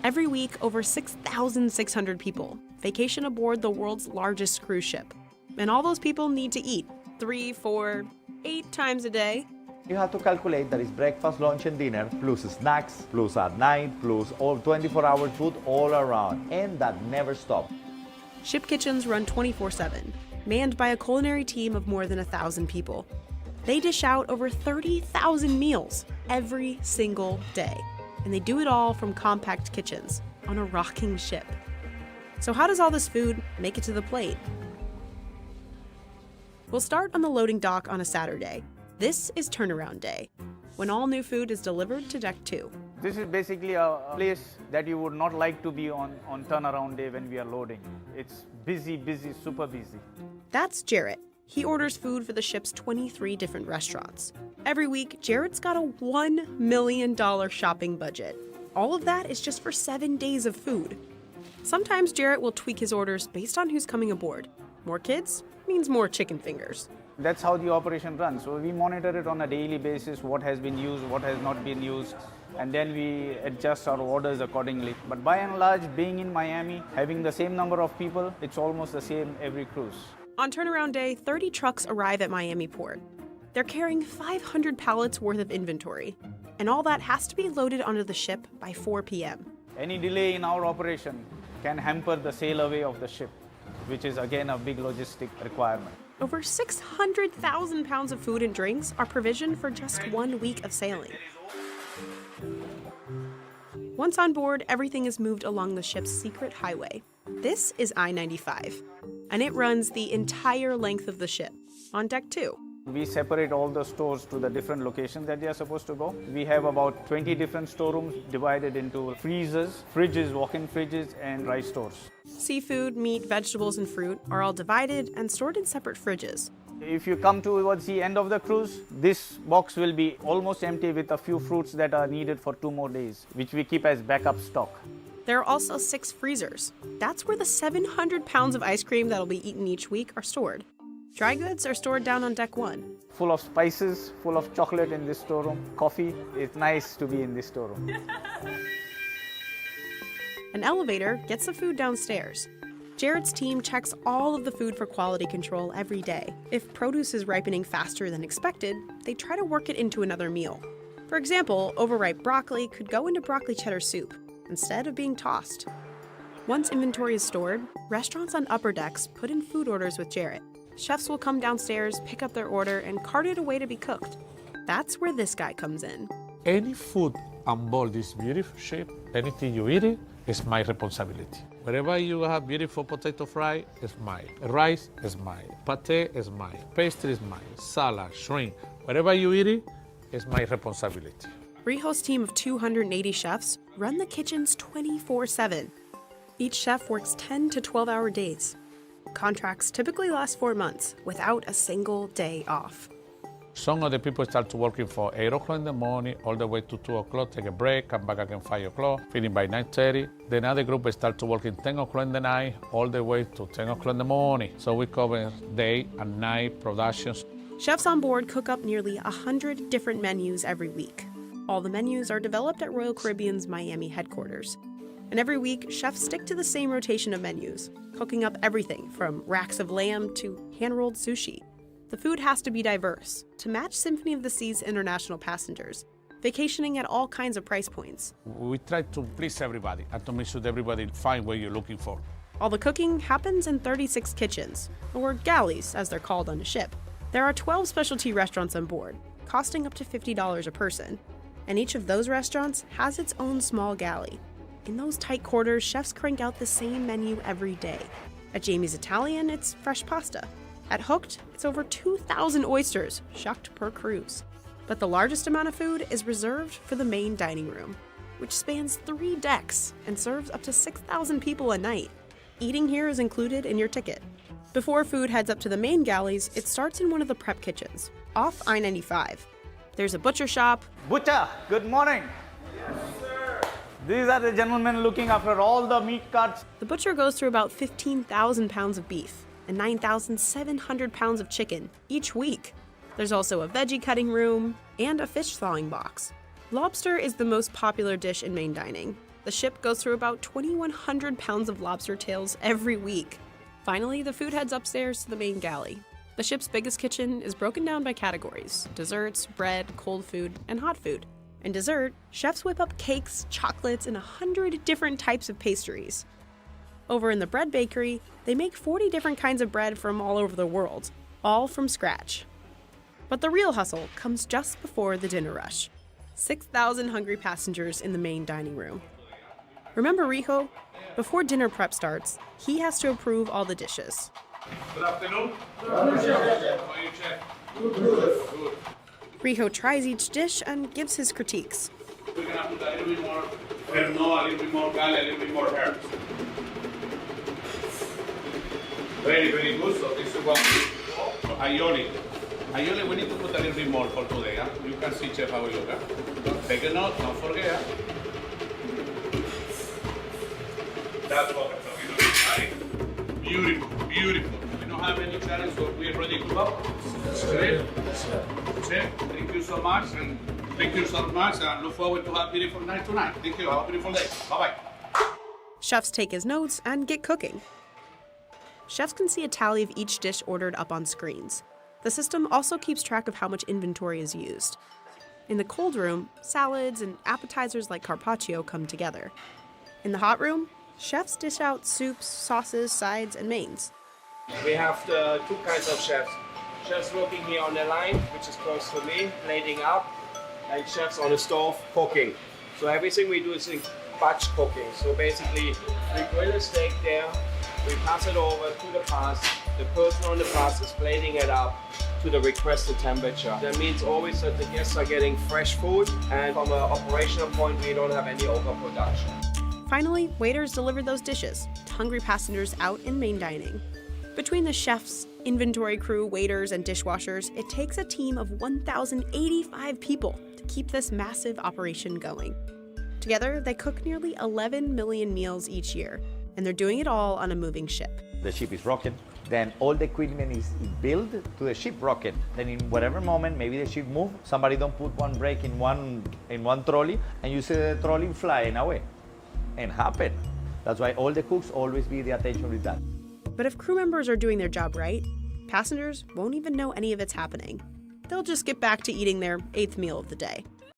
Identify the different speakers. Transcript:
Speaker 1: Every week, over 6,600 people vacation aboard the world's largest cruise ship. And all those people need to eat 3, 4, 8 times a day.
Speaker 2: You have to calculate that it's breakfast, lunch, and dinner, plus snacks, plus at night, plus all 24-hour food all around, and that never stops.
Speaker 1: Ship kitchens run 24/7, manned by a culinary team of more than 1,000 people. They dish out over 30,000 meals every single day, and they do it all from compact kitchens on a rocking ship. So how does all this food make it to the plate? We'll start on the loading dock on a Saturday. This is turnaround day, when all new food is delivered to Deck 2.
Speaker 3: This is basically a place that you would not like to be on turnaround day when we are loading. It's busy, super busy.
Speaker 1: That's Jarrett. He orders food for the ship's 23 different restaurants. Every week, Jarrett's got a $1 million shopping budget. All of that is just for 7 days of food. Sometimes Jarrett will tweak his orders based on who's coming aboard. More kids means more chicken fingers.
Speaker 3: That's how the operation runs. So we monitor it on a daily basis, what has been used, what has not been used, and then we adjust our orders accordingly. But by and large, being in Miami, having the same number of people, it's almost the same every cruise.
Speaker 1: On turnaround day, 30 trucks arrive at Miami Port. They're carrying 500 pallets worth of inventory, and all that has to be loaded onto the ship by 4 p.m.
Speaker 3: Any delay in our operation can hamper the sail away of the ship, which is again a big logistic requirement.
Speaker 1: Over 600,000 pounds of food and drinks are provisioned for just 1 week of sailing. Once on board, everything is moved along the ship's secret highway. This is I-95, and it runs the entire length of the ship, on Deck 2.
Speaker 3: We separate all the stores to the different locations that they are supposed to go. We have about 20 different storerooms divided into freezers, fridges, walk-in fridges, and rice stores.
Speaker 1: Seafood, meat, vegetables, and fruit are all divided and stored in separate fridges.
Speaker 3: If you come towards the end of the cruise, this box will be almost empty with a few fruits that are needed for 2 more days, which we keep as backup stock.
Speaker 1: There are also 6 freezers. That's where the 700 pounds of ice cream that'll be eaten each week are stored. Dry goods are stored down on Deck 1.
Speaker 3: Full of spices, full of chocolate in this storeroom, coffee. It's nice to be in this storeroom.
Speaker 1: An elevator gets the food downstairs. Jarrett's team checks all of the food for quality control every day. If produce is ripening faster than expected, they try to work it into another meal. For example, overripe broccoli could go into broccoli cheddar soup instead of being tossed. Once inventory is stored, restaurants on upper decks put in food orders with Jarrett. Chefs will come downstairs, pick up their order, and cart it away to be cooked. That's where this guy comes in.
Speaker 4: Any food on board this beautiful ship, anything you eat it, is my responsibility. Wherever you have beautiful potato fry, it's mine. Rice is mine. Pate is mine. Pastry is mine. Salad, shrimp, wherever you eat it, it's my responsibility.
Speaker 1: Rijo's team of 280 chefs run the kitchens 24/7. Each chef works 10 to 12-hour days. Contracts typically last 4 months without a single day off.
Speaker 4: Some of the people start working for 8 o'clock in the morning, all the way to 2 o'clock, take a break, come back again 5 o'clock, finish by 9:30. Then another group start working 10 o'clock in the night, all the way to 10 o'clock in the morning. So we cover day and night productions.
Speaker 1: Chefs on board cook up nearly 100 different menus every week. All the menus are developed at Royal Caribbean's Miami headquarters. And every week, chefs stick to the same rotation of menus, cooking up everything from racks of lamb to hand-rolled sushi. The food has to be diverse to match Symphony of the Sea's international passengers, vacationing at all kinds of price points.
Speaker 4: We try to please everybody and to make sure that everybody find what you're looking for.
Speaker 1: All the cooking happens in 36 kitchens, or galleys as they're called on a ship. There are 12 specialty restaurants on board, costing up to $50 a person, and each of those restaurants has its own small galley. In those tight quarters, chefs crank out the same menu every day. At Jamie's Italian, it's fresh pasta. At Hooked, it's over 2,000 oysters, shucked per cruise. But the largest amount of food is reserved for the main dining room, which spans 3 decks and serves up to 6,000 people a night. Eating here is included in your ticket. Before food heads up to the main galleys, it starts in one of the prep kitchens, off I-95. There's a butcher shop.
Speaker 3: Butcher, good morning. These are the gentlemen looking after all the meat cuts.
Speaker 1: The butcher goes through about 15,000 pounds of beef and 9,700 pounds of chicken each week. There's also a veggie cutting room and a fish thawing box. Lobster is the most popular dish in main dining. The ship goes through about 2,100 pounds of lobster tails every week. Finally, the food heads upstairs to the main galley. The ship's biggest kitchen is broken down by categories: desserts, bread, cold food, and hot food. In dessert, chefs whip up cakes, chocolates, and 100 different types of pastries. Over in the bread bakery, they make 40 different kinds of bread from all over the world, all from scratch. But the real hustle comes just before the dinner rush. 6,000 hungry passengers in the main dining room. Remember Rijo? Before dinner prep starts, he has to approve all the dishes.
Speaker 4: Good afternoon. How are you, chef? Good.
Speaker 1: Rijo tries each dish and gives his critiques.
Speaker 4: We're gonna put a little bit more perno, a little bit more gale, a little bit more herbs. Very, very good. So this is what aioli. Aioli, we need to put a little bit more for today. Huh? You can see, chef, how we look. Huh? Take a note, don't forget. Huh? That's what we're talking about, right? Beautiful, beautiful. We don't have any challenge, so we're ready to go. Chef, thank you so much, and thank you so much, and look forward to have a beautiful night tonight. Thank you. Have a beautiful day. Bye-bye.
Speaker 1: Chefs take his notes and get cooking. Chefs can see a tally of each dish ordered up on screens. The system also keeps track of how much inventory is used. In the cold room, salads and appetizers like carpaccio come together. In the hot room, chefs dish out soups, sauces, sides, and mains.
Speaker 5: We have the two kinds of chefs. Chefs working here on the line, which is close to me, plating up, and chefs on the stove cooking. So everything we do is in batch cooking. So basically, we grill a steak there, we pass it over to the pass. The person on the pass is plating it up to the requested temperature. That means always that the guests are getting fresh food, and from an operational point, we don't have any overproduction.
Speaker 1: Finally, waiters deliver those dishes to hungry passengers out in main dining. Between the chefs, inventory crew, waiters, and dishwashers, it takes a team of 1,085 people to keep this massive operation going. Together, they cook nearly 11 million meals each year, and they're doing it all on a moving ship.
Speaker 2: The ship is rocking, then all the equipment is built to the ship rocking. Then in whatever moment, maybe the ship move, somebody don't put one brake in one trolley, and you see the trolley flying away. And happen. That's why all the cooks always be the attention with that.
Speaker 1: But if crew members are doing their job right, passengers won't even know any of it's happening. They'll just get back to eating their 8th meal of the day.